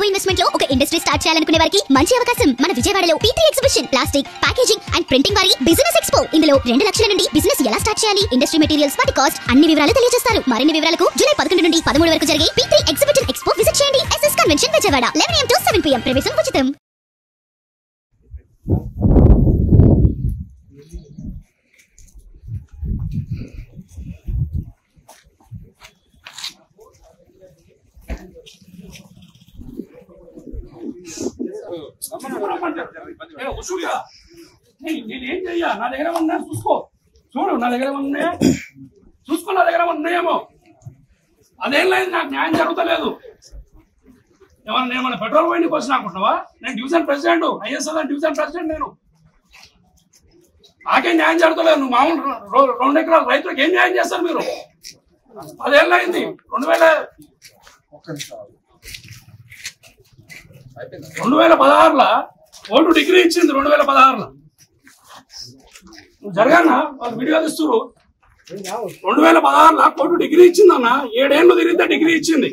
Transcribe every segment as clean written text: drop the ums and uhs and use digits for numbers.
తక్కువ ఇన్వెస్ట్మెంట్ లో ఒక ఇండస్ట్రీ స్టార్ట్ చేయాలనుకునే వారికి మంచి అవకాశం. మన విజయవాడలో P3 exhibition plastic packaging and printing వారి బిజినెస్ ఎక్స్పో. ఇందులో 2 లక్షల నుండి బిజినెస్ ఎలా స్టార్ట్ చేయాలి, ఇండస్ట్రీ మెటీరియల్స్, వాటి కాస్ట్, అన్ని వివరాలు తెలియజేస్తారు. మరిన్ని వివరాలకు జూలై 11 నుండి 13 వరకు జరిగే P3 ఎగ్జిబిషన్ ఎక్స్పో విజిట్ చేయండి. SS convention Vijayawada 11 AM to 7 PM. ప్రవేశం ఉచితం. నేనేం చెయ్యా? నా దగ్గర ఉన్నా చూసుకో, చూడు నా దగ్గర ఉన్నాయా చూసుకో, నా దగ్గర ఉన్నాయేమో. అదేం లేదు, నాకు న్యాయం జరుగుతలేదు. ఏమన్నా పెట్రోల్ పోయినకి వచ్చిన అనుకుంటున్నావా? నేను division president, ISL division president. నేను నాకేం న్యాయం జరుగుతలేదు. నువ్వు మామూలు 2 ఎకరాల రైతులకు ఏం న్యాయం చేస్తారు మీరు? అదేం అయింది 2016లో కోర్టు డిగ్రీ ఇచ్చింది. 2016లో జరగానా వాళ్ళు వీడియో తీస్తున్నారు. 2016లో కోర్టు డిగ్రీ ఇచ్చిందన్న. 7 ఏళ్ళు తిరిగితే డిగ్రీ ఇచ్చింది.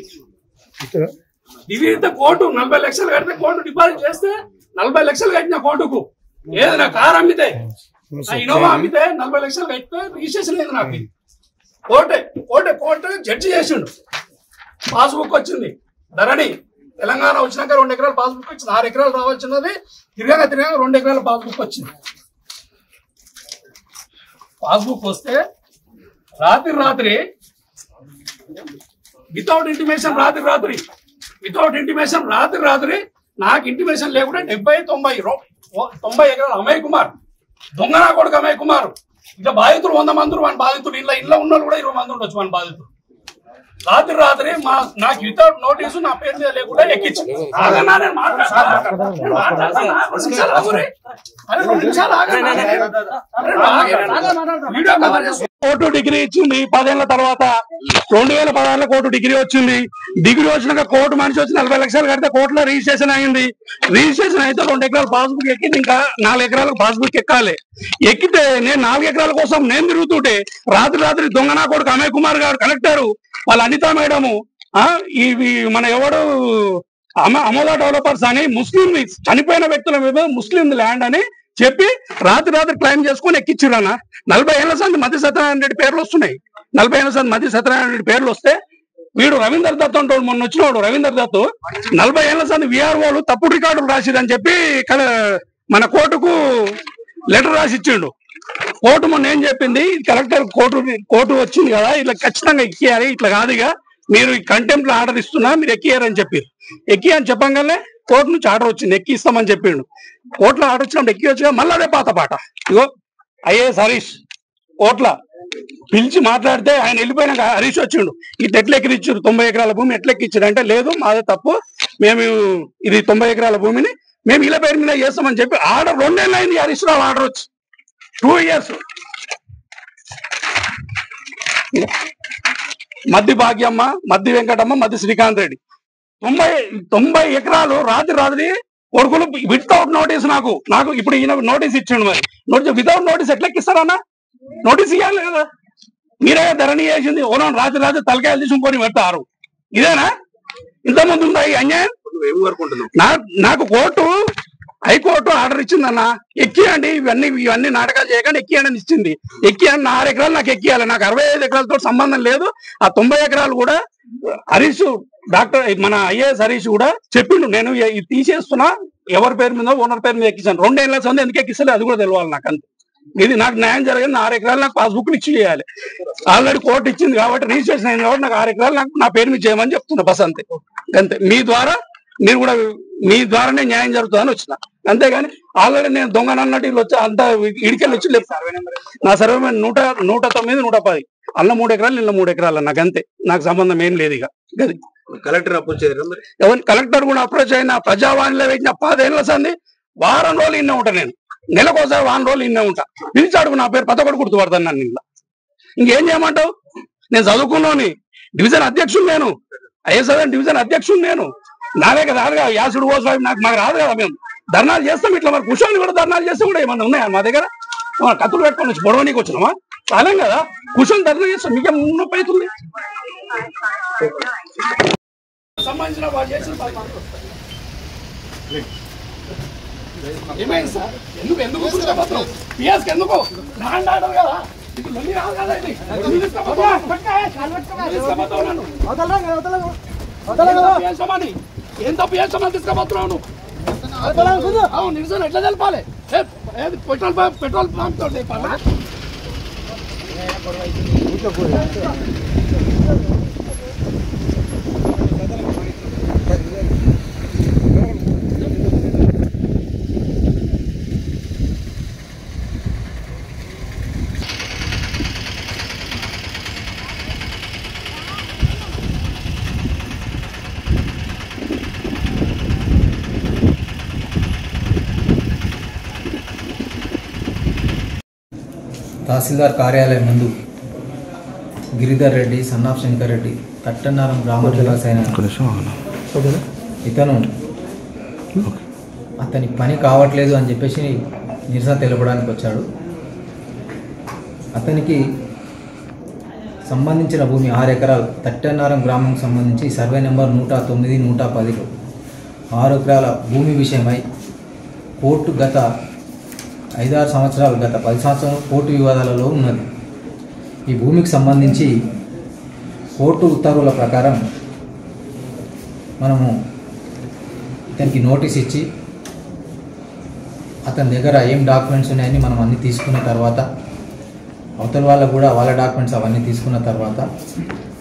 డిగ్రీ ఇస్తే కోర్టు 40 లక్షలు కడితే కోర్టు డిపాజిట్ చేస్తే 40 లక్షలు కట్టిన కోర్టుకు. ఏదైనా కారు అమ్మితే, నా ఇనోవా అమ్మితే 40 లక్షలు కట్టితే రిజిస్ట్రేషన్ లేదు నాకు. కోర్టు జడ్జి చేసిండు. పాస్బుక్ వచ్చింది. ధరణి తెలంగాణ వచ్చినాక 2 ఎకరాల పాస్బుక్ వచ్చింది. 6 ఎకరాలు రావాల్సినది తిరగా 2 ఎకరాల పాస్బుక్ వచ్చింది. పాస్బుక్ వస్తే రాత్రి వితౌట్ ఇంటిమేషన్ రాత్రి నాకు ఇంటిమేషన్ లేకుండా 70-90 ఎకరాలు అమయ్ కుమార్, దొంగనా కొడుకు అమయ్ కుమార్. ఇంకా బాధితులు 100 మంది. మన బాధితులు ఇంట్లో ఉన్న కూడా 20 మంది ఉండొచ్చు. మన బాధితులు రాత్రి నాకు వితౌట్ నోటీసు నా పేరు మీద లేకుండా ఎక్కించి కోర్టు డిగ్రీ ఇచ్చింది. 10 ఏళ్ల తర్వాత 2016లో కోర్టు డిగ్రీ వచ్చింది. డిగ్రీ వచ్చినాక కోర్టు మనిషి వచ్చి 40 లక్షలు కడితే కోర్టులో రిజిస్ట్రేషన్ అయింది. రిజిస్ట్రేషన్ అయితే 2 ఎకరాల పాస్బుక్ ఎక్కింది. ఇంకా 4 ఎకరాలకు పాస్బుక్ ఎక్కాలి. ఎక్కితే నేను 4 ఎకరాల కోసం నేను తిరుగుతుంటే రాత్రి దొంగనా కొడుకు అమయ్ కుమార్ గారు కలెక్టర్, వాళ్ళ అనిత మేడము, ఇవి మన ఎవడు అమోదా డెవలపర్స్ అని ముస్లిం చనిపోయిన వ్యక్తుల మీద ముస్లిం ల్యాండ్ అని చెప్పి రాత్రి క్లైమ్ చేసుకుని ఎక్కించిరన్న. 40 ఏళ్ల సంది మధ్య సత్యనారాయణ రెడ్డి పేర్లు వస్తున్నాయి. 40 ఏళ్ల సంది మధ్య సత్యనారాయణ రెడ్డి పేర్లు వస్తే వీడు రవీందర్ దత్ అంటాడు. మొన్న వచ్చినవాడు రవీందర్ దత్ 40 ఏళ్ల సంది VROలు తప్పుడు రికార్డులు రాసిరని చెప్పి మన కోర్టుకు లెటర్ రాసి ఇచ్చిండు. కోర్టు మొన్న ఏం చెప్పింది, కలెక్టర్ కోర్టు వచ్చింది కదా, ఇట్లా ఖచ్చితంగా ఎక్కియాలి, ఇట్లా కాదుగా మీరు కంటెంప్ట్ లో ఆర్డర్ ఇస్తున్నా, మీరు ఎక్కియారని చెప్పారు. ఎక్కి అని చెప్పగానే కోర్టు నుంచి ఆర్డర్ వచ్చింది, ఎక్కిస్తామని చెప్పిండు. కోర్టులో ఆర్డర్ వచ్చినప్పుడు ఎక్కి వచ్చి మళ్ళీ అదే పాత పాట. ఇగో IAS హరీష్ కోర్టులో పిలిచి మాట్లాడితే ఆయన వెళ్ళిపోయినాక హరీష్ వచ్చిండు. ఇట్లా ఎట్లా ఎక్కిరిచ్చారు 90 ఎకరాల భూమి ఎట్లా ఎక్కిచ్చారు అంటే, లేదు మాదే తప్పు, మేము ఇది 90 ఎకరాల భూమిని మేము ఇలా పేరు మీద చేస్తామని చెప్పి ఆర్డర్ 2 ఏళ్ళు అయింది. హరీష్ రావు ఆర్డర్ వచ్చి 2 years. మద్ది భాగ్యమ్మ, మద్ది వెంకటమ్మ, మద్ది శ్రీకాంత్ రెడ్డి 90 ఎకరాలు రాత్రి కొడుకులు వితౌట్ నోటీస్ నాకు ఇప్పుడు ఈయన నోటీస్ ఇచ్చిండు. మరి వితౌట్ నోటీస్ ఎట్లా ఎక్కిస్తారన్నా? నోటీస్ ఇవ్వాలి కదా. మీరే ధరణి చేసింది. ఓనో రాత్రి తలకాయలు తీసుకొని పెడతారు. ఇదేనా ఇంతకుముందు ఉందా ఈ అన్యాయం? నాకు హైకోర్టు ఆర్డర్ ఇచ్చిందన్న, ఎక్కియండి, ఇవన్నీ నాటకాలు చేయకండి, ఎక్కియండి అని ఇచ్చింది. ఎక్కియండి, 6 ఎకరాలు నాకు ఎక్కియాలి. నాకు 65 ఎకరాలతో సంబంధం లేదు. ఆ 90 ఎకరాలు కూడా హరీష్ డాక్టర్ మన IAS హరీష్ కూడా చెప్పిండు, నేను ఇది తీసేస్తున్నా, ఎవరి పేరు మీద ఓనర్ పేరు మీద ఎక్కించాను. 2 ఏళ్ల సంది ఎందుకు ఎక్కిస్తలే అది కూడా తెలియాలి నాకు. అంతే, ఇది నాకు న్యాయం జరిగింది. 6 ఎకరాలు నాకు పాస్బుక్ ఇచ్చి చేయాలి. ఆల్రెడీ కోర్టు ఇచ్చింది కాబట్టి, రిజిస్ట్రేషన్ అయింది కాబట్టి నాకు 6 ఎకరాలు నాకు నా పేరు మీద చేయమని చెప్తున్నా. బస్ అంతే. మీ ద్వారానే న్యాయం జరుగుతుందని వచ్చిన. అంతేగాని ఆల్రెడీ నేను దొంగనన్నట్టు వీళ్ళు వచ్చి అంత ఇడికెళ్ళి వచ్చి లేదు. నా సర్వే 109, 110 అల్ల 3 ఎకరాలు నిన్న 3 ఎకరాలు. నాకు అంతే, నాకు సంబంధం ఏం లేదు. ఇక గది కలెక్టర్ అప్రోచ్ ఎవరు కలెక్టర్ కూడా అప్రోచ్ అయినా, ప్రజావాణిలో పెట్టిన 10 ఏళ్ల సంది వారం రోజులు ఇన్నే ఉంటా. నేను నెలకోసారి 1 రోజులు ఇన్నే ఉంటా. పిలిచాడు నా పేరు పత కూడా గుర్తుపడతాను నన్ను. ఇంట్లో ఇంకేం చేయమంటావు? నేను చదువుకున్నాను, డివిజన్ అధ్యక్షుడు నేను, ISL డివిజన్ అధ్యక్షుడు నేను. నాదే కదా యాసుడు కోసం మాకు రాదు కదా. మేము ధర్నాలు చేస్తాం ఇట్లా. మరి కూర్చొని కూడా ధర్నాలు చేస్తే కూడా ఏమన్నా ఉన్నాయా మా దగ్గర? కత్తులు పెట్టుకొని వచ్చి గొడవనీకి వచ్చినామా? చాలేం కదా, కూర్చొని ధర్నా చేస్తాం. మీకేం నొప్పి అవుతుంది? సంబంధించిన వాళ్ళు చేసిన ఏమైంది సార్? ఎందుకు తీసుకుపోతున్నావు? పిఎస్కి ఎందుకు? ల్యాండ్ ఆర్డర్ కదా, ఇది మళ్ళీ రాదు కదా. ఇది తీసుకుపోతావు ఏంతో పిఎస్మని తీసుకుపోతున్నావు నువ్వు? అవును, నిరసన ఎట్లా తెలపాలి? పెట్రోల్ పంప్ తో తెలపాలా? తహసీల్దార్ కార్యాలయం ముందు గిరిధర్ రెడ్డి, సన్నాఫ్ శంకర్ రెడ్డి, తట్టన్నారం గ్రామ నివాసైన ఇతను అతని పని కావట్లేదు అని చెప్పేసి నిరసన తెలపడానికి వచ్చాడు. అతనికి సంబంధించిన భూమి 6 ఎకరాలు తట్టన్నారం గ్రామం సంబంధించి సర్వే నెంబర్ 109, 110లో 6 ఎకరాల భూమి విషయమై కోర్టు గత 5-6 సంవత్సరాలు, గత 10 సంవత్సరాలు కోర్టు వివాదాలలో ఉన్నది. ఈ భూమికి సంబంధించి కోర్టు ఉత్తర్వుల ప్రకారం మనము ఇతనికి నోటీస్ ఇచ్చి అతని దగ్గర ఏం డాక్యుమెంట్స్ ఉన్నాయని మనం అన్నీ తీసుకున్న తర్వాత, అవతల వాళ్ళకు కూడా వాళ్ళ డాక్యుమెంట్స్ అవన్నీ తీసుకున్న తర్వాత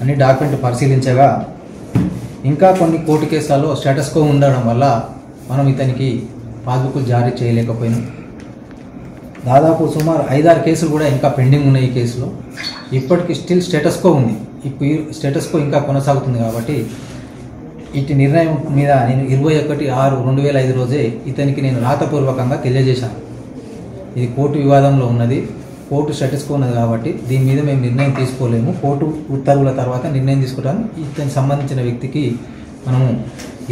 అన్ని డాక్యుమెంట్లు పరిశీలించగా ఇంకా కొన్ని కోర్టు కేసులలో స్టేటస్ కో ఉండడం వల్ల మనం ఇతనికి పాస్బుక్ జారీ చేయలేకపోయినాం. దాదాపు సుమారు 5-6 కేసులు కూడా ఇంకా పెండింగ్ ఉన్నాయి. ఈ కేసులో ఇప్పటికీ స్టిల్ స్టేటస్ కో ఉంది. ఇప్పుడు స్టేటస్ కో ఇంకా కొనసాగుతుంది. కాబట్టి ఇటు నిర్ణయం మీద నేను 21/6/2005 రోజే ఇతనికి నేను రాతపూర్వకంగా తెలియజేశాను. ఇది కోర్టు వివాదంలో ఉన్నది, కోర్టు స్టేటస్ కో ఉన్నది కాబట్టి దీని మీద మేము నిర్ణయం తీసుకోలేము. కోర్టు ఉత్తర్వుల తర్వాత నిర్ణయం తీసుకుంటాను. ఇతనికి సంబంధించిన వ్యక్తికి మనము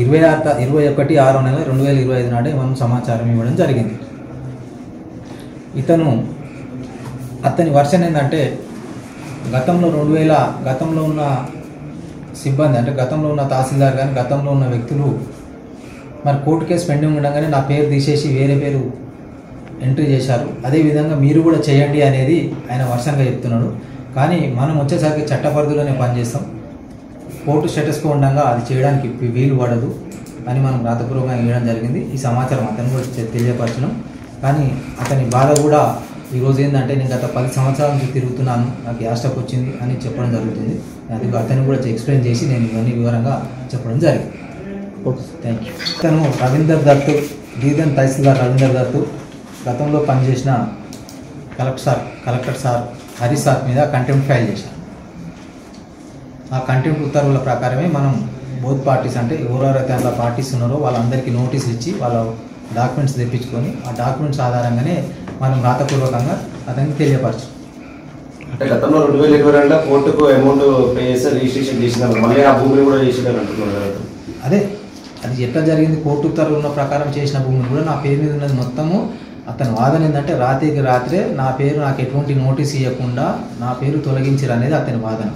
21/6/2025 నాడే మనం సమాచారం ఇవ్వడం జరిగింది. అతని వర్షన్ ఏంటంటే గతంలో ఉన్న సిబ్బంది, అంటే గతంలో ఉన్న తహసీల్దార్ కానీ గతంలో ఉన్న వ్యక్తులు మరి కోర్టు కేసు పెండింగ్ ఉండగానే నా పేరు తీసేసి వేరే పేరు ఎంట్రీ చేశారు. అదేవిధంగా మీరు కూడా చేయండి అనేది ఆయన వర్షన్గా చెప్తున్నాడు. కానీ మనం వచ్చేసరికి చట్ట పరిధిలోనే పనిచేస్తాం. కోర్టు స్టేటస్ కో ఉండగా అది చేయడానికి వీలు పడదు అని మనం రాతపూర్వకంగా ఇవ్వడం జరిగింది. ఈ సమాచారం అతను కూడా తెలియపరచడం. కానీ అతని బాధ కూడా ఈరోజు ఏంటంటే నేను గత 10 సంవత్సరాల నుంచి తిరుగుతున్నాను, నాకు యాస్టక్ వచ్చింది అని చెప్పడం జరుగుతుంది. అది అతను కూడా ఎక్స్ప్లెయిన్ చేసి నేను ఇవన్నీ వివరంగా చెప్పడం జరిగింది. Okay, thank you. అతను రవీందర్ దత్తు, డివిజన్ తహసీల్దార్ రవీందర్ దత్తు గతంలో పనిచేసిన కలెక్టర్ సార్ హరి సార్ మీద కంటెంప్ట్ ఫైల్ చేశారు. ఆ కంటెంప్ట్ ఉత్తర్వుల ప్రకారమే మనం బోత్ పార్టీస్, అంటే ఎవరెవరైతే అట్లా పార్టీస్ ఉన్నారో వాళ్ళందరికీ నోటీసులు ఇచ్చి వాళ్ళ డాక్యుమెంట్స్ తెప్పించుకొని ఆ డాక్యుమెంట్స్ ఆధారంగానే మనం రాతపూర్వకంగా అతనికి తెలియపరచు. అంటే గతంలో 2022లో కోర్టుకు అమౌంట్ పే చేసి రిజిస్ట్రేషన్ చేసినారు, మళ్ళీ ఆ భూమిని కూడా చేసినారు అంటున్నారు. అదే అది ఎట్లా జరిగింది, కోర్టు ఉత్తర్వుల ప్రకారం చేసిన భూమిని కూడా నా పేరు మీద ఉన్నది మొత్తము. అతని వాదన ఏంటంటే రాత్రికి రాత్రే నా పేరు, నాకు ఎటువంటి నోటీస్ ఇవ్వకుండా నా పేరు తొలగించారు అనేది అతని వాదన.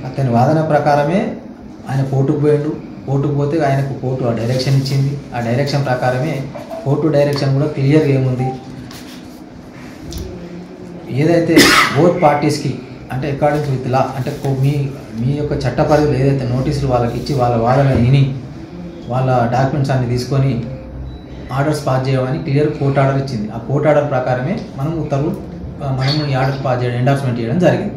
అతని వాదన ప్రకారమే ఆయన కోర్టుకు పోయాడు. కోర్టుకు పోతే ఆయనకు కోర్టు ఆ డైరెక్షన్ ఇచ్చింది. ఆ డైరెక్షన్ ప్రకారమే కోర్టు డైరెక్షన్ కూడా క్లియర్గా ఏముంది, ఏదైతే బోత్ పార్టీస్కి అంటే అకార్డింగ్ విత్ లా, అంటే మీ యొక్క చట్ట పరిధిలో ఏదైతే నోటీసులు వాళ్ళకి ఇచ్చి వాళ్ళ వాదన విని వాళ్ళ డాక్యుమెంట్స్ అన్ని తీసుకొని ఆర్డర్స్ పాస్ చేయమని క్లియర్ కోర్టు ఆర్డర్ ఇచ్చింది. ఆ కోర్టు ఆర్డర్ ప్రకారమే మనం ఈ ఆర్డర్ పాస్ చేయడం, ఎండార్స్మెంట్ చేయడం జరిగింది.